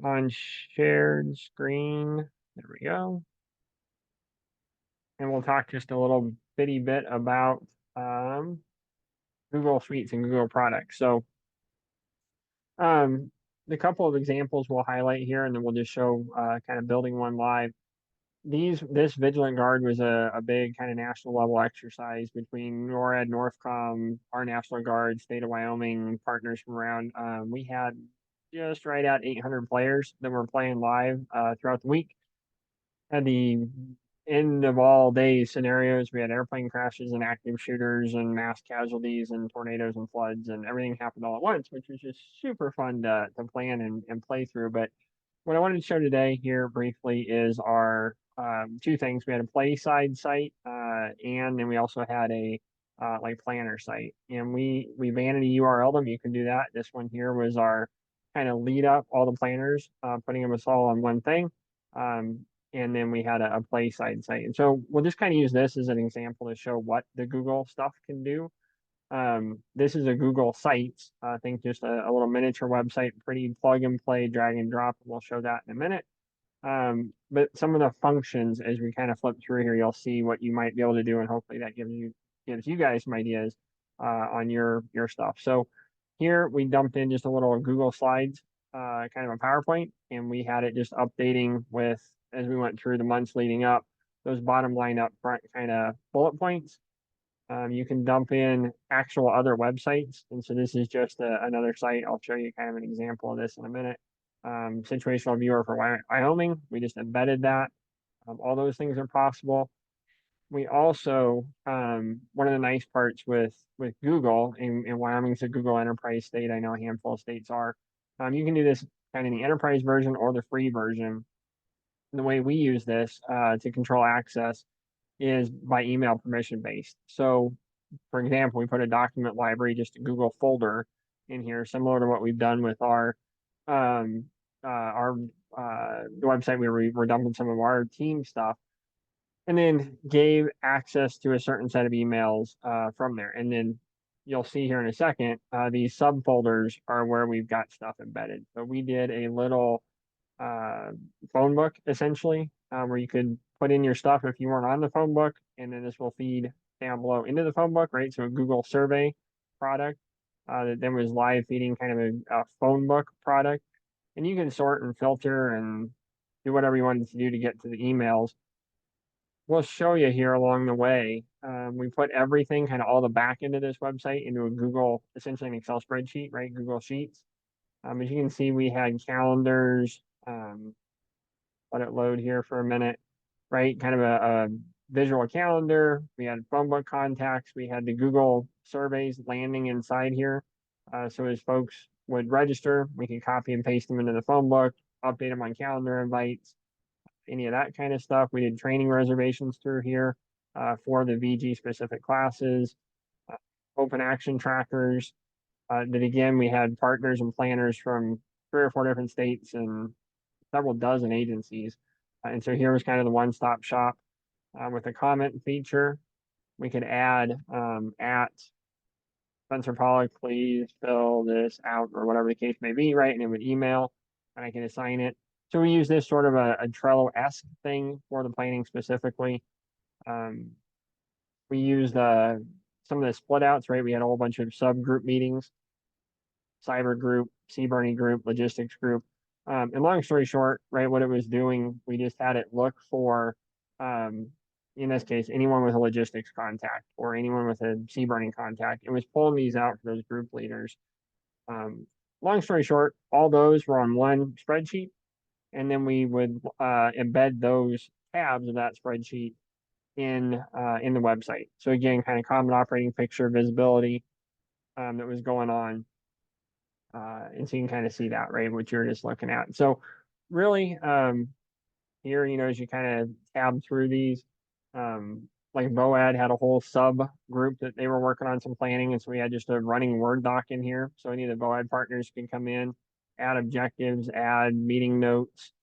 On shared screen. There we go. And we'll talk just a little bitty bit about um, Google Suites and Google products. So the couple of examples we'll highlight here, and then we'll just show kind of building one live. This Vigilant Guard was a big kind of national level exercise between NORAD, NORTHCOM, our National Guard, state of Wyoming, partners from around. We had just right at 800 players that were playing live throughout the week. Had the end of all day scenarios. We had airplane crashes and active shooters and mass casualties and tornadoes and floods and everything happened all at once, which was just super fun to plan and play through. But what I wanted to show today here briefly is our two things. We had a play side site, and then we also had a like planner site, and we vanity URL them. You can do that. This one here was our kind of lead up all the planners, putting them all on one thing. And then we had a play side site. And so we'll just kind of use this as an example to show what the Google stuff can do. This is a Google Sites. I think just a little miniature website, pretty plug and play, drag and drop. We'll show that in a minute. But some of the functions as we kind of flip through here, you'll see what you might be able to do, and hopefully that gives you guys some ideas on your stuff. So here we dumped in just a little Google Slides, kind of a PowerPoint, and we had it just updating with as we went through the months leading up, those bottom line up front kind of bullet points. You can dump in actual other websites. And so this is just another site. I'll show you kind of an example of this in a minute. Situational viewer for Wyoming. We just embedded that. All those things are possible. We also, one of the nice parts with Google, in Wyoming's a Google Enterprise state. I know a handful of states are. You can do this kind of in the enterprise version or the free version. And the way we use this to control access is by email permission based. So for example, we put a document library, just a Google folder in here, similar to what we've done with our the website where we were dumping some of our team stuff, and then gave access to a certain set of emails from there. And then you'll see here in a second, these subfolders are where we've got stuff embedded. So we did a little phone book essentially, where you could put in your stuff if you weren't on the phone book, and then this will feed down below into the phone book, right? So a Google survey product that then was live feeding kind of a phone book product, and you can sort and filter and do whatever you wanted to do to get to the emails. We'll show you here along the way. We put everything, kind of all the back end of this website into a Google, essentially an Excel spreadsheet, right? Google Sheets. As you can see, we had calendars. Let it load here for a minute, right? Kind of a visual calendar. We had phone book contacts. We had the Google surveys landing inside here. So as folks would register, we can copy and paste them into the phone book, update them on calendar invites, any of that kind of stuff. We did training reservations through here for the VG specific classes, open action trackers. That again, we had partners and planners from 3 or 4 different states and several dozen agencies. And so here was kind of the one-stop shop with a comment feature. We could add at Spencer Pollock, please fill this out, or whatever the case may be, right? And it would email, and I can assign it. So we use this sort of a Trello-esque thing for the planning specifically. We used some of the split outs, right? We had a whole bunch of subgroup meetings, cyber group, CBRNE group, logistics group. And long story short, right, what it was doing, we just had it look for, in this case, anyone with a logistics contact or anyone with a CBRNE contact. It was pulling these out for those group leaders. Long story short, all those were on one spreadsheet, and then we would embed those tabs of that spreadsheet in the website. So again, kind of common operating picture visibility that was going on. And so you can kind of see that, right, what you're just looking at. So really, here, as you kind of tab through these, like BOAD had a whole sub group that they were working on some planning. And so we had just a running Word doc in here. So any of the BOAD partners can come in, add objectives, add meeting notes,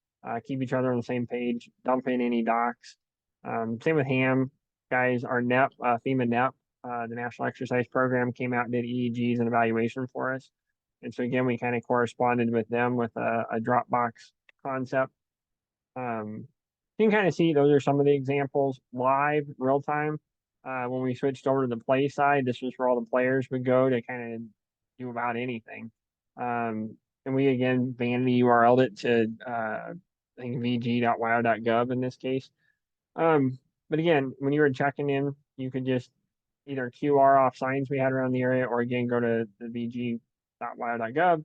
keep each other on the same page, dump in any docs. Same with HAM guys, our NEP, FEMA NEP, the National Exercise Program came out and did EEGs and evaluation for us. And so again, we kind of corresponded with them with a Dropbox concept. You can kind of see those are some of the examples live, real time. When we switched over to the play side, this was where all the players would go to kind of do about anything. And we again vanity URL'd it to I think vg.wow.gov in this case. But again, when you were checking in, you could just either QR off signs we had around the area, or again go to the vg.wow.gov,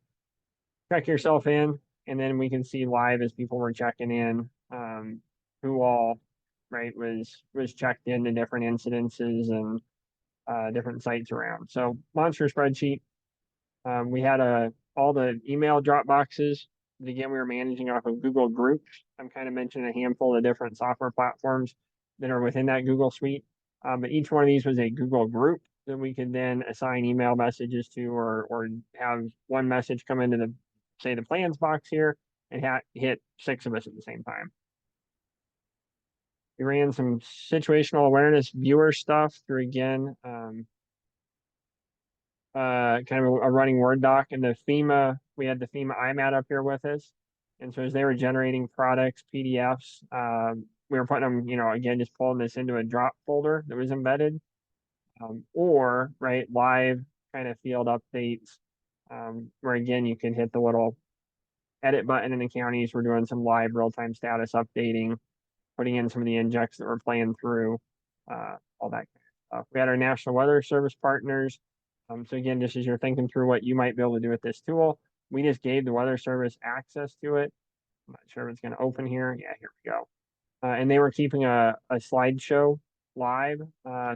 check yourself in, and then we can see live as people were checking in, who all right was checked into different incidences and different sites around. So monster spreadsheet. We had all the email drop boxes. But again, we were managing off of Google Groups. I'm kind of mentioning a handful of different software platforms that are within that Google suite. But each one of these was a Google group that we could then assign email messages to, or have one message come into the, say, the plans box here and hit 6 of us at the same time. We ran some situational awareness viewer stuff through, again, kind of a running Word doc. And the FEMA, we had the FEMA IMAT up here with us. And so as they were generating products, PDFs, we were putting them, again, just pulling this into a drop folder that was embedded, or right, live kind of field updates, where again, you can hit the little edit button in the counties. We're doing some live real-time status updating, putting in some of the injects that we're playing through, all that kind of stuff. We had our National Weather Service partners. So again, just as you're thinking through what you might be able to do with this tool, we just gave the Weather Service access to it. I'm not sure if it's going to open here. Yeah, here we go. And they were keeping a slideshow live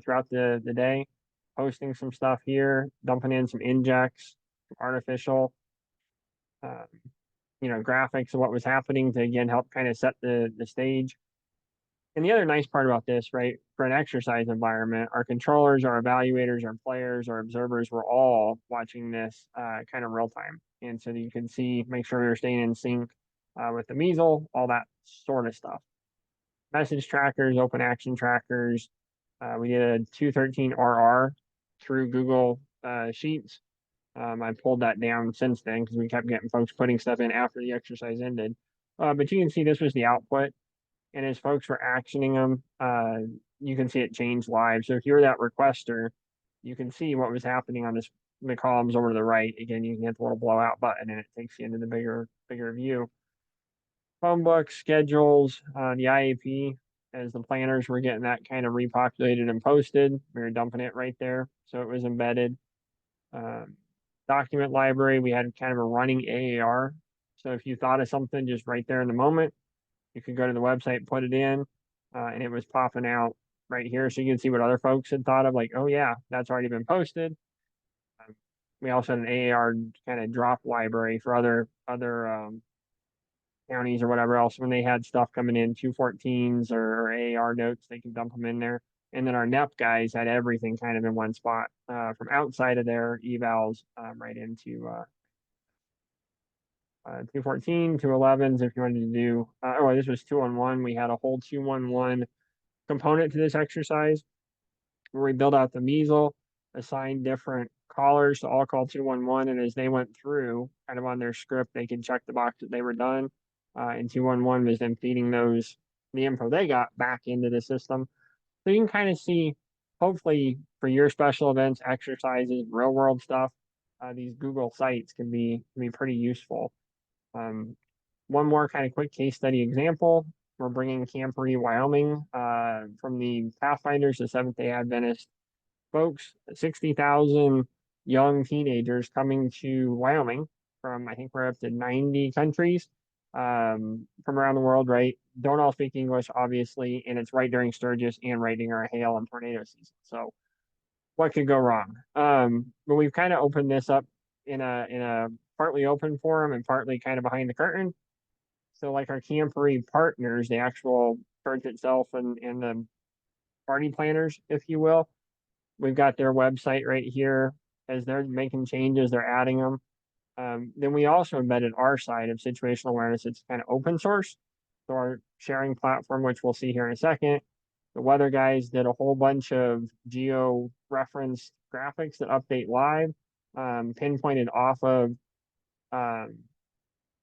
throughout the day, posting some stuff here, dumping in some injects, artificial, graphics of what was happening to, again, help kind of set the stage. And the other nice part about this, right, for an exercise environment, our controllers, our evaluators, our players, our observers were all watching this kind of real time. And so you can see, make sure you're staying in sync with the measle, all that sort of stuff. Message trackers, open action trackers. We did a 213RR through Google Sheets. I pulled that down since then because we kept getting folks putting stuff in after the exercise ended. But you can see this was the output. And as folks were actioning them, you can see it change live. So if you're that requester, you can see what was happening on the columns over to the right. Again, you can hit the little blowout button and it takes you into the bigger view. Phone books, schedules, the IAP, as the planners were getting that kind of repopulated and posted, we were dumping it right there. So it was embedded. Document library, we had kind of a running AAR. So if you thought of something just right there in the moment, you could go to the website, put it in, and it was popping out right here. So you can see what other folks had thought of, like, oh yeah, that's already been posted. We also had an AAR kind of drop library for other counties or whatever else. When they had stuff coming in, 214s or AAR notes, they can dump them in there. And then our NEP guys had everything kind of in one spot, from outside of their evals right into 214, 211s if you wanted to do, this was 2-on-1. We had a whole 2-on-1 component to this exercise where we built out the measle, assigned different callers to all call 2-on-1. And as they went through kind of on their script, they could check the box that they were done. And 2-on-1 was then feeding the info they got back into the system. So you can kind of see, hopefully for your special events, exercises, real world stuff, these Google sites can be pretty useful. One more kind of quick case study example. We're bringing Camporee, Wyoming, from the Pathfinders, the Seventh-day Adventist folks, 60,000 young teenagers coming to Wyoming from, I think we're up to 90 countries from around the world, right? Don't all speak English, obviously, and it's right during Sturgis and right during our hail and tornado season. So what could go wrong? But we've kind of opened this up in a partly open forum and partly kind of behind the curtain. So like our Camporee partners, the actual church itself and the party planners, if you will, we've got their website right here. As they're making changes, they're adding them. Then we also embedded our side of situational awareness. It's kind of open source. So our sharing platform, which we'll see here in a second, the weather guys did a whole bunch of geo referenced graphics that update live, pinpointed off of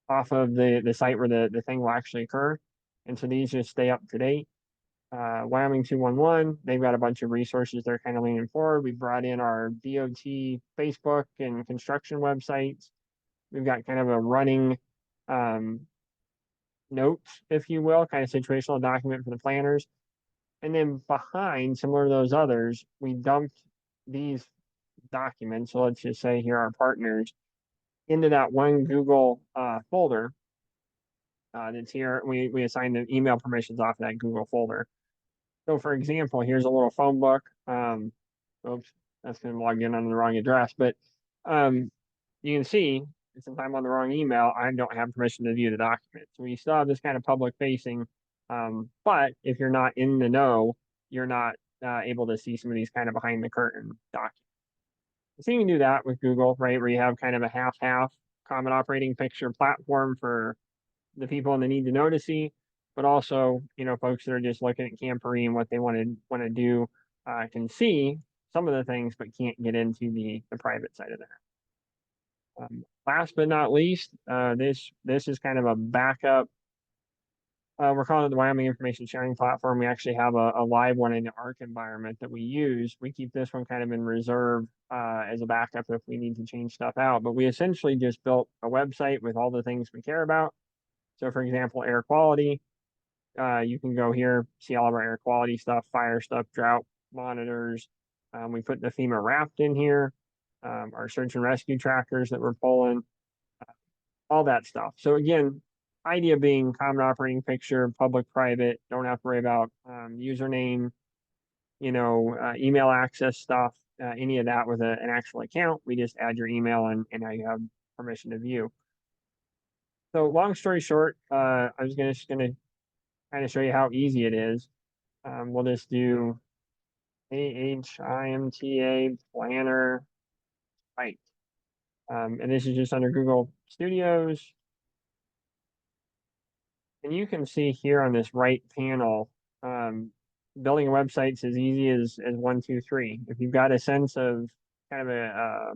off of the site where the thing will actually occur. And so these just stay up to date. Wyoming 211, they've got a bunch of resources they're kind of leaning forward. We brought in our DOT Facebook and construction websites. We've got kind of a running um, notes, if you will, kind of situational document for the planners. And then behind, similar to those others, we dumped these documents. So let's just say here our partners into that one Google folder that's here. We assign the email permissions off of that Google folder. So for example, here's a little phone book. Oops, that's going to log in on the wrong address, but um, you can see since I'm on the wrong email, I don't have permission to view the document. So we still have this kind of public facing, but if you're not in the know, you're not able to see some of these kind of behind the curtain documents. So you can do that with Google, right? Where you have kind of a half-half common operating picture platform for the people in the need to know to see, but also, folks that are just looking at camporee and what they want to do can see some of the things, but can't get into the private side of that. Last but not least, this is kind of a backup. We're calling it the Wyoming Information Sharing Platform. We actually have a live one in the ARC environment that we use. We keep this one kind of in reserve as a backup if we need to change stuff out. But we essentially just built a website with all the things we care about. So, for example, air quality. You can go here, see all of our air quality stuff, fire stuff, drought monitors. We put the FEMA Raft in here, our search and rescue trackers that we're pulling, all that stuff. So again, idea being common operating picture, public, private, don't have to worry about username, email access stuff, any of that with an actual account. We just add your email and now you have permission to view. So long story short, I was just gonna kind of show you how easy it is. We'll just do IMTA planner site. And this is just under Google Studios. And you can see here on this right panel, building a website's as easy as 1, 2, 3. If you've got a sense of kind of a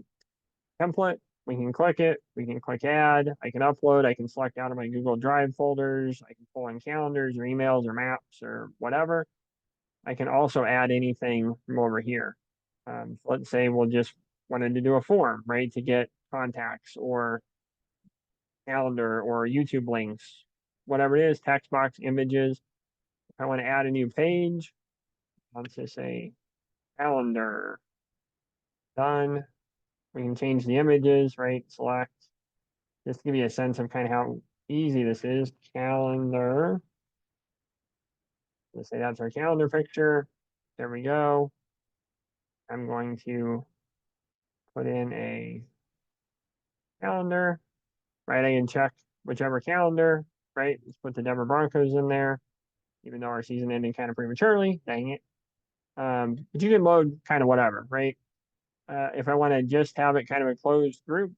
template, we can click it, we can click add, I can upload, I can select out of my Google Drive folders, I can pull in calendars or emails or maps or whatever. I can also add anything from over here. So let's say we'll just wanted to do a form, right, to get contacts or calendar or YouTube links, whatever it is, text box, images. If I want to add a new page, let's just say calendar, done. We can change the images, right? Select, just to give you a sense of kind of how easy this is. Calendar. Let's say that's our calendar picture. There we go. I'm going to put in a calendar, right? I can check whichever calendar, right? Let's put the Denver Broncos in there, even though our season ending kind of prematurely. Dang it. But you can load kind of whatever, right? If I want to just have it kind of a closed group,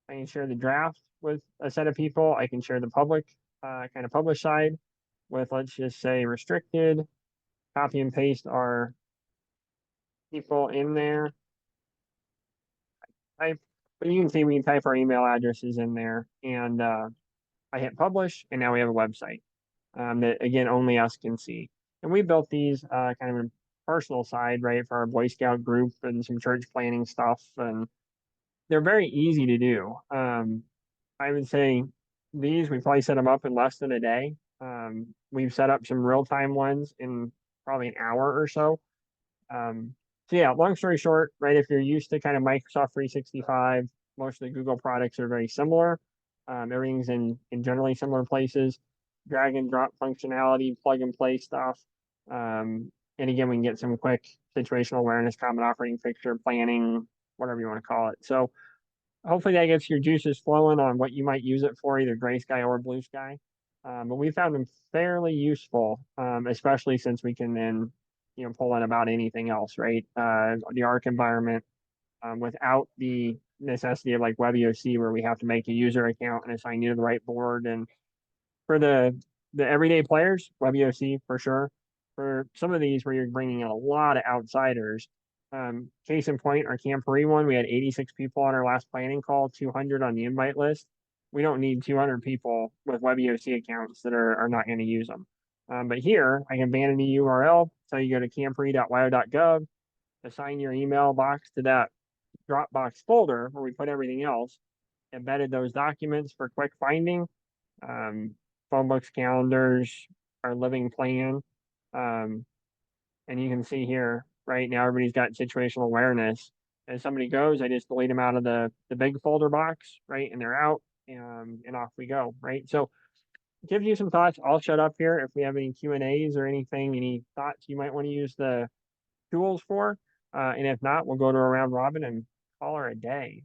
I can share the draft with a set of people. I can share the public, kind of publish side with, let's just say, restricted. Copy and paste our people in there. Type, but you can see we can type our email addresses in there, and I hit publish, and now we have a website that again only us can see. And we built these kind of a personal side, right, for our Boy Scout group and some church planning stuff, and they're very easy to do. I would say these we probably set them up in less than a day. We've set up some real time ones in probably an hour or so. So yeah, long story short, right? If you're used to kind of Microsoft 365, most of the Google products are very similar. Everything's in generally similar places. Drag and drop functionality, plug and play stuff. And again, we can get some quick situational awareness, common operating picture, planning, whatever you want to call it. So hopefully that gets your juices flowing on what you might use it for, either gray sky or blue sky. But we found them fairly useful, especially since we can then, pull in about anything else, right? The ARC environment, without the necessity of like WebEOC where we have to make a user account and assign you to the right board. And for the everyday players, WebEOC for sure. For some of these where you're bringing in a lot of outsiders, Case in point, our Camporee one, we had 86 people on our last planning call, 200 on the invite list. We don't need 200 people with WebEOC accounts that are not going to use them. But here, I can abandon the URL, so you go to camporee.wyo.gov, assign your email box to that Dropbox folder where we put everything else, embedded those documents for quick finding, um, phone books, calendars, our living plan. Um, and you can see here, right now, everybody's got situational awareness. As somebody goes, I just delete them out of the big folder box, right? And they're out, and off we go, right? So give you some thoughts. I'll shut up here if we have any Q&As or anything, any thoughts you might want to use the tools for. And if not, we'll go to a round robin and call her a day.